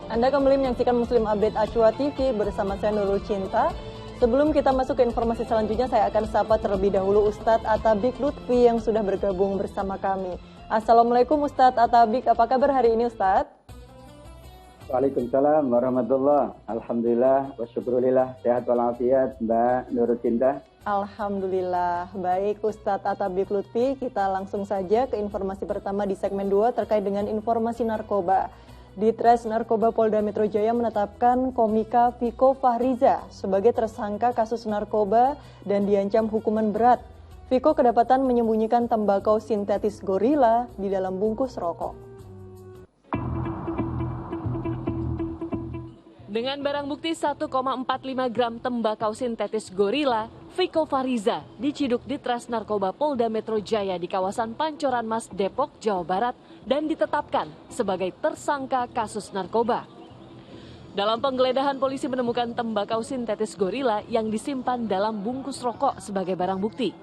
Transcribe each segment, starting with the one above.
Anda kembali menyaksikan Muslim Update Acua TV bersama saya Nurul Cinta. Sebelum kita masuk ke informasi selanjutnya, saya akan sapa terlebih dahulu Ustadz Atabik Lutfi yang sudah bergabung bersama kami. Assalamualaikum Ustadz Atabik, apa kabar hari ini Ustadz? Waalaikumsalam warahmatullahi. Alhamdulillah wa syukurillah, sehat walafiat Mbak Nurul Cinta. Alhamdulillah, baik Ustadz Atabik Lutfi, kita langsung saja ke informasi pertama di segmen 2 terkait dengan informasi narkoba. Ditres Narkoba Polda Metro Jaya menetapkan komika Viko Fahriza sebagai tersangka kasus narkoba dan diancam hukuman berat. Viko kedapatan menyembunyikan tembakau sintetis gorila di dalam bungkus rokok. Dengan barang bukti 1,45 gram tembakau sintetis gorila, Viko Fahriza diciduk Ditres Narkoba Polda Metro Jaya di kawasan Pancoran Mas, Depok, Jawa Barat dan ditetapkan sebagai tersangka kasus narkoba. Dalam penggeledahan, polisi menemukan tembakau sintetis gorila yang disimpan dalam bungkus rokok sebagai barang bukti.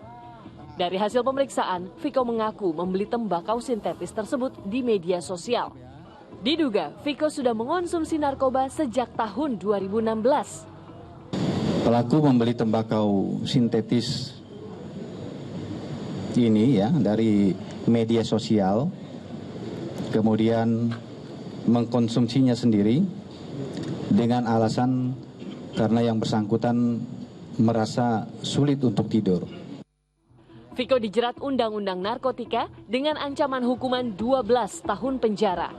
Dari hasil pemeriksaan, Viko mengaku membeli tembakau sintetis tersebut di media sosial. Diduga, Viko sudah mengonsumsi narkoba sejak tahun 2016. Pelaku membeli tembakau sintetis ini dari media sosial, kemudian mengkonsumsinya sendiri dengan alasan karena yang bersangkutan merasa sulit untuk tidur. Viko dijerat Undang-Undang Narkotika dengan ancaman hukuman 12 tahun penjara.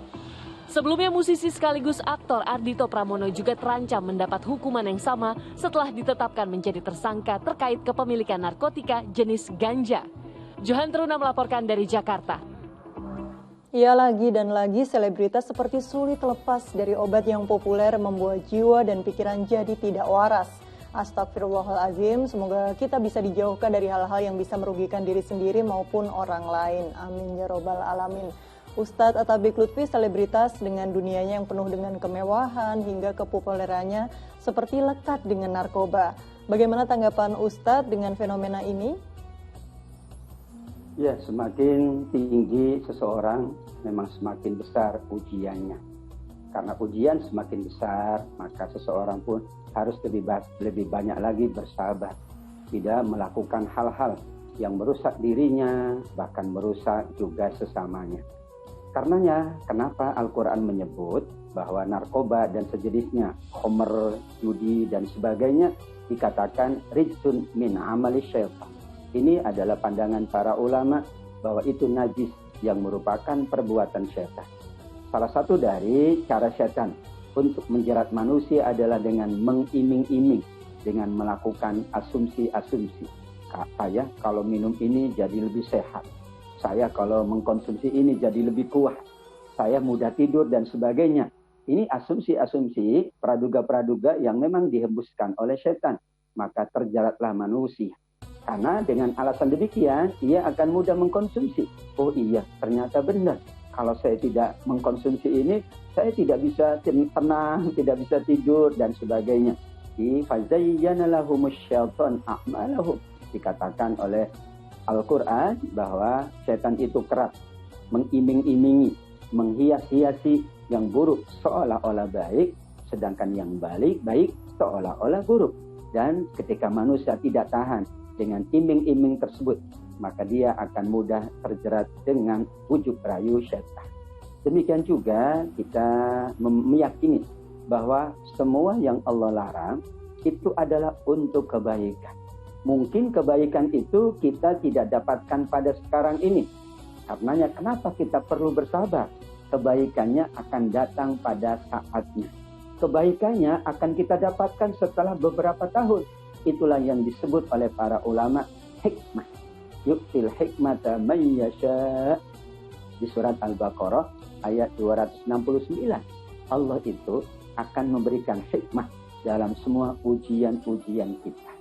Sebelumnya musisi sekaligus aktor Ardhito Pramono juga terancam mendapat hukuman yang sama setelah ditetapkan menjadi tersangka terkait kepemilikan narkotika jenis ganja. Johan Teruna melaporkan dari Jakarta. Ya, lagi dan lagi selebritas seperti sulit lepas dari obat yang populer membuat jiwa dan pikiran jadi tidak waras. Astagfirullahaladzim, semoga kita bisa dijauhkan dari hal-hal yang bisa merugikan diri sendiri maupun orang lain. Amin ya robbal alamin. Ustadz Atabik Lutfi, selebritas dengan dunianya yang penuh dengan kemewahan hingga kepopulerannya seperti lekat dengan narkoba. Bagaimana tanggapan Ustadz dengan fenomena ini? Ya, semakin tinggi seseorang memang semakin besar ujiannya. Karena ujian semakin besar, maka seseorang pun harus lebih banyak lagi bersabar. Tidak melakukan hal-hal yang merusak dirinya, bahkan merusak juga sesamanya. Karenanya, kenapa Al-Quran menyebut bahwa narkoba dan sejenisnya, khomer, judi, dan sebagainya, dikatakan rijsun min amali syaitan. Ini adalah pandangan para ulama bahwa itu najis yang merupakan perbuatan syaitan. Salah satu dari cara syaitan untuk menjerat manusia adalah dengan mengiming-iming, dengan melakukan asumsi-asumsi. Saya kalau minum ini jadi lebih sehat. Saya kalau mengkonsumsi ini jadi lebih kuat. Saya mudah tidur dan sebagainya. Ini asumsi-asumsi, praduga-praduga yang memang dihembuskan oleh setan. Maka terjeratlah manusia. Karena dengan alasan demikian, ia akan mudah mengkonsumsi. Oh iya, ternyata benar. Kalau saya tidak mengkonsumsi ini, saya tidak bisa tenang, tidak bisa tidur dan sebagainya. Fazayyana lahumus syaitan a'malahum. Dikatakan oleh Al-Quran bahwa setan itu kerap mengiming-imingi, menghias-hiasi yang buruk seolah-olah baik, sedangkan yang baik seolah-olah buruk. Dan ketika manusia tidak tahan dengan iming-iming tersebut, maka dia akan mudah terjerat dengan bujuk rayu setan. Demikian juga kita meyakini bahwa semua yang Allah larang itu adalah untuk kebaikan. Mungkin kebaikan itu kita tidak dapatkan pada sekarang ini. Karenanya kenapa kita perlu bersabar? Kebaikannya akan datang pada saatnya. Kebaikannya akan kita dapatkan setelah beberapa tahun. Itulah yang disebut oleh para ulama hikmah. Yu'til hikmata man yasha. Di surat Al-Baqarah ayat 269. Allah itu akan memberikan hikmah dalam semua ujian-ujian kita.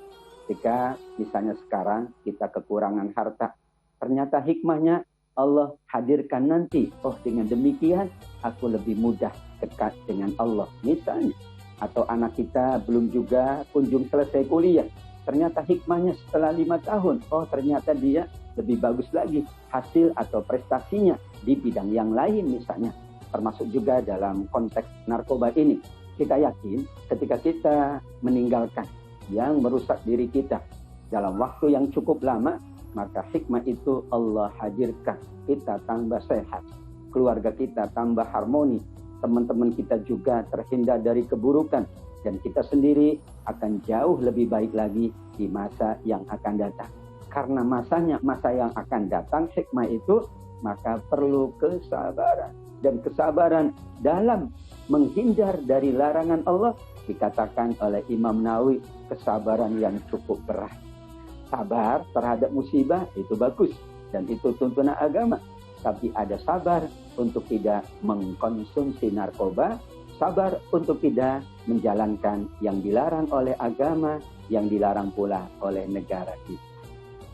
Jika misalnya sekarang kita kekurangan harta, ternyata hikmahnya Allah hadirkan nanti. Oh, dengan demikian aku lebih mudah dekat dengan Allah misalnya. Atau anak kita belum juga kunjung selesai kuliah, ternyata hikmahnya setelah 5 tahun. Oh, ternyata dia lebih bagus lagi hasil atau prestasinya di bidang yang lain misalnya. termasuk juga dalam konteks narkoba ini. Kita yakin ketika kita meninggalkan yang merusak diri kita dalam waktu yang cukup lama, maka hikmah itu Allah hadirkan. Kita tambah sehat, keluarga kita tambah harmoni, teman-teman kita juga terhindar dari keburukan, dan kita sendiri akan jauh lebih baik lagi di masa yang akan datang. Karena masa yang akan datang, hikmah itu, maka perlu kesabaran. Dan kesabaran dalam menghindar dari larangan Allah dikatakan oleh Imam Nawawi kesabaran yang cukup berat. Sabar terhadap musibah itu bagus dan itu tuntunan agama. Tapi ada sabar untuk tidak mengkonsumsi narkoba, sabar untuk tidak menjalankan yang dilarang oleh agama, yang dilarang pula oleh negara kita.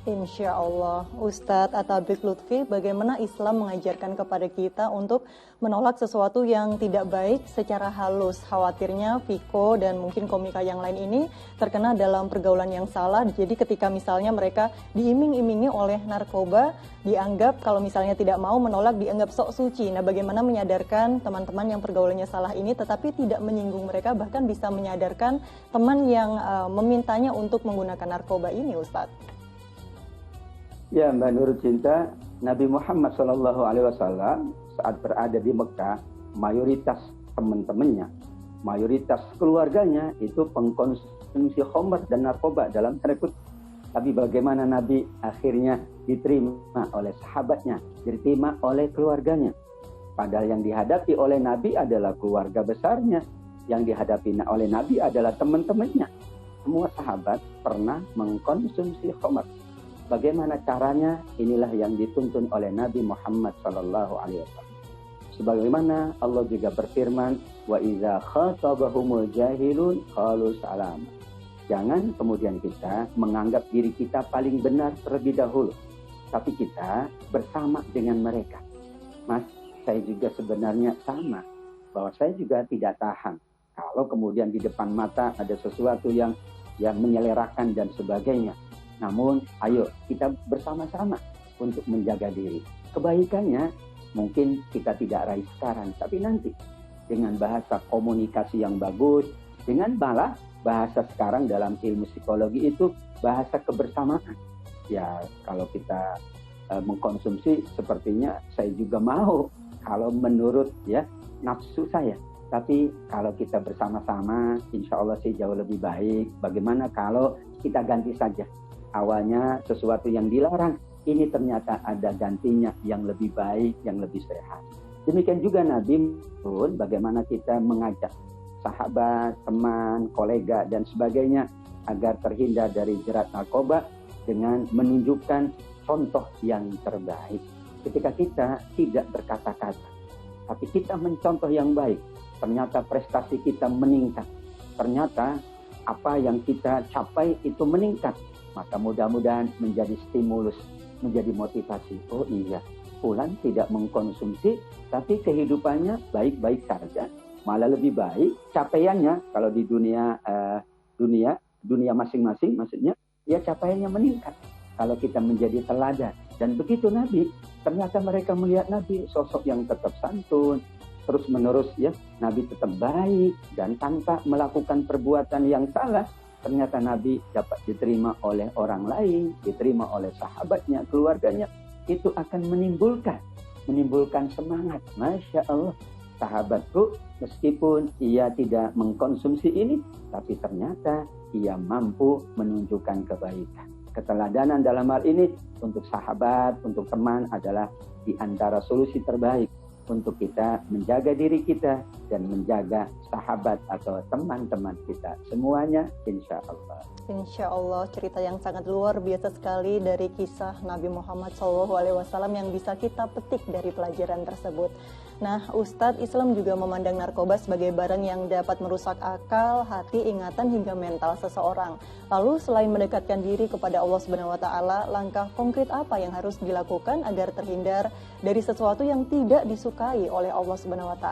Insya Allah, Ustadz Atabik Lutfi, bagaimana Islam mengajarkan kepada kita untuk menolak sesuatu yang tidak baik secara halus. Khawatirnya Viko dan mungkin komika yang lain ini terkena dalam pergaulan yang salah. Jadi ketika misalnya mereka diiming-imingi oleh narkoba, dianggap kalau misalnya tidak mau menolak dianggap sok suci. Nah, bagaimana menyadarkan teman-teman yang pergaulannya salah ini tetapi tidak menyinggung mereka, bahkan bisa menyadarkan teman yang memintanya untuk menggunakan narkoba ini, Ustadz? Ya, Mbak Nurul Cinta, Nabi Muhammad SAW saat berada di Mekah, mayoritas teman-temannya, mayoritas keluarganya itu pengkonsumsi khamr dan narkoba dalam tanda kutip. Tapi bagaimana Nabi akhirnya diterima oleh sahabatnya, diterima oleh keluarganya. Padahal yang dihadapi oleh Nabi adalah keluarga besarnya, yang dihadapi oleh Nabi adalah teman-temannya. Semua sahabat pernah mengkonsumsi khamr. Bagaimana caranya? Inilah yang dituntun oleh Nabi Muhammad SAW. Sebagaimana Allah juga berfirman, wa idza khatabahumul jahilun qalu salama. Jangan kemudian kita menganggap diri kita paling benar terlebih dahulu, tapi kita bersama dengan mereka. Mas, saya juga sebenarnya sama, bahwa saya juga tidak tahan kalau kemudian di depan mata ada sesuatu yang menyelerakan dan sebagainya. Namun, ayo kita bersama-sama untuk menjaga diri. Kebaikannya mungkin kita tidak raih sekarang, tapi nanti dengan bahasa komunikasi yang bagus, dengan malah bahasa sekarang dalam ilmu psikologi itu bahasa kebersamaan. Ya, kalau kita mengkonsumsi sepertinya saya juga mau, kalau menurut nafsu saya. Tapi kalau kita bersama-sama, insya Allah sih jauh lebih baik. Bagaimana kalau kita ganti saja? Awalnya sesuatu yang dilarang, ini ternyata ada gantinya yang lebih baik, yang lebih sehat. Demikian juga Nabi pun bagaimana kita mengajak sahabat, teman, kolega, dan sebagainya agar terhindar dari jerat narkoba dengan menunjukkan contoh yang terbaik. Ketika kita tidak berkata-kata, tapi kita mencontoh yang baik, ternyata prestasi kita meningkat. Ternyata apa yang kita capai itu meningkat. Maka mudah-mudahan menjadi stimulus, menjadi motivasi. Oh iya, fulan tidak mengkonsumsi, tapi kehidupannya baik-baik saja. Malah lebih baik capaiannya kalau di dunia masing-masing, maksudnya ya capaiannya meningkat. Kalau kita menjadi teladan. Dan begitu Nabi, ternyata mereka melihat Nabi sosok yang tetap santun, terus menerus Nabi tetap baik dan tanpa melakukan perbuatan yang salah. Ternyata Nabi dapat diterima oleh orang lain, diterima oleh sahabatnya, keluarganya. Itu akan menimbulkan semangat. Masya Allah, sahabatku meskipun ia tidak mengkonsumsi ini, tapi ternyata ia mampu menunjukkan kebaikan. Keteladanan dalam hal ini untuk sahabat, untuk teman adalah di antara solusi terbaik untuk kita menjaga diri kita dan menjaga sahabat atau teman-teman kita semuanya, insya Allah. Insya Allah, cerita yang sangat luar biasa sekali dari kisah Nabi Muhammad SAW yang bisa kita petik dari pelajaran tersebut. Nah, Ustadz, Islam juga memandang narkoba sebagai barang yang dapat merusak akal, hati, ingatan, hingga mental seseorang. Lalu, selain mendekatkan diri kepada Allah SWT, langkah konkret apa yang harus dilakukan agar terhindar dari sesuatu yang tidak disukai oleh Allah SWT?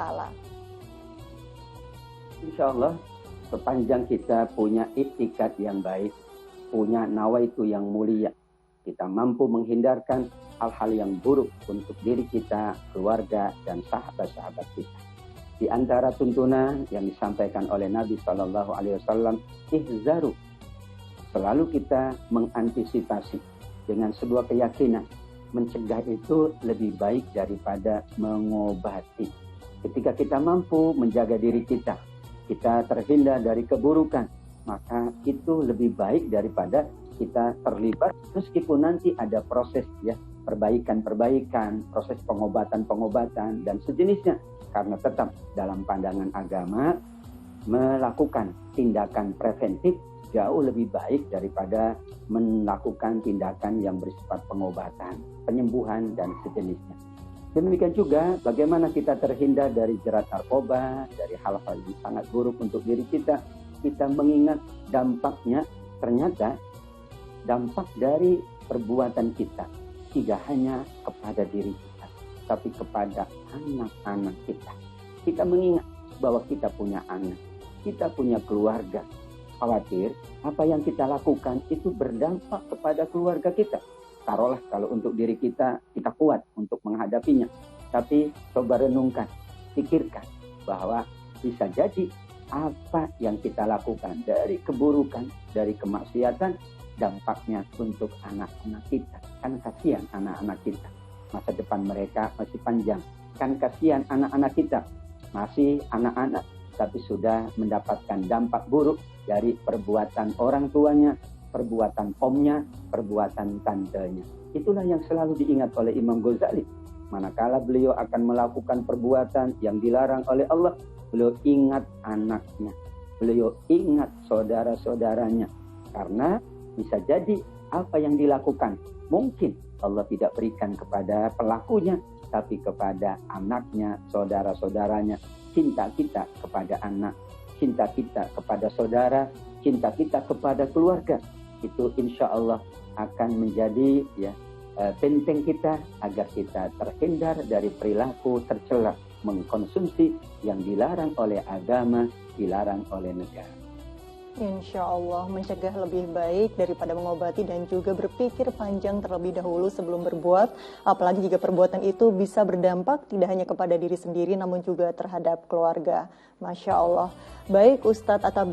Insya Allah, sepanjang kita punya iktikad yang baik, punya nawaitu yang mulia, kita mampu menghindarkan hal-hal yang buruk untuk diri kita, keluarga, dan sahabat-sahabat kita. Di antara tuntunan yang disampaikan oleh Nabi SAW, ihzaru. Selalu kita mengantisipasi dengan sebuah keyakinan. Mencegah itu lebih baik daripada mengobati. Ketika kita mampu menjaga diri kita, kita terhindar dari keburukan, maka itu lebih baik daripada kita terlibat meskipun nanti ada proses perbaikan, proses pengobatan dan sejenisnya. Karena tetap dalam pandangan agama melakukan tindakan preventif jauh lebih baik daripada melakukan tindakan yang bersifat pengobatan, penyembuhan dan sejenisnya. Demikian juga bagaimana kita terhindar dari jerat narkoba, dari hal-hal yang sangat buruk untuk diri kita. Kita mengingat dampaknya, ternyata dampak dari perbuatan kita tidak hanya kepada diri kita, tapi kepada anak-anak kita. Kita mengingat bahwa kita punya anak, kita punya keluarga. Khawatir apa yang kita lakukan itu berdampak kepada keluarga kita. Taruhlah kalau untuk diri kita, kita kuat untuk menghadapinya. Tapi coba renungkan, pikirkan bahwa bisa jadi apa yang kita lakukan dari keburukan, dari kemaksiatan, dampaknya untuk anak-anak kita. Kan kasihan anak-anak kita. Masa depan mereka masih panjang. Kan kasihan anak-anak kita. Masih anak-anak, tapi sudah mendapatkan dampak buruk dari perbuatan orang tuanya, perbuatan omnya, perbuatan tantenya. Itulah yang selalu diingat oleh Imam Ghazali. Manakala beliau akan melakukan perbuatan yang dilarang oleh Allah, beliau ingat anaknya. Beliau ingat saudara-saudaranya. Karena bisa jadi apa yang dilakukan mungkin Allah tidak berikan kepada pelakunya, tapi kepada anaknya, saudara-saudaranya. Cinta kita kepada anak, cinta kita kepada saudara, cinta kita kepada keluarga, itu insya Allah akan menjadi benteng kita agar kita terhindar dari perilaku tercela, mengkonsumsi yang dilarang oleh agama, dilarang oleh negara. Insya Allah mencegah lebih baik daripada mengobati dan juga berpikir panjang terlebih dahulu sebelum berbuat. Apalagi jika perbuatan itu bisa berdampak tidak hanya kepada diri sendiri namun juga terhadap keluarga. Masya Allah. Baik Ustadz Atta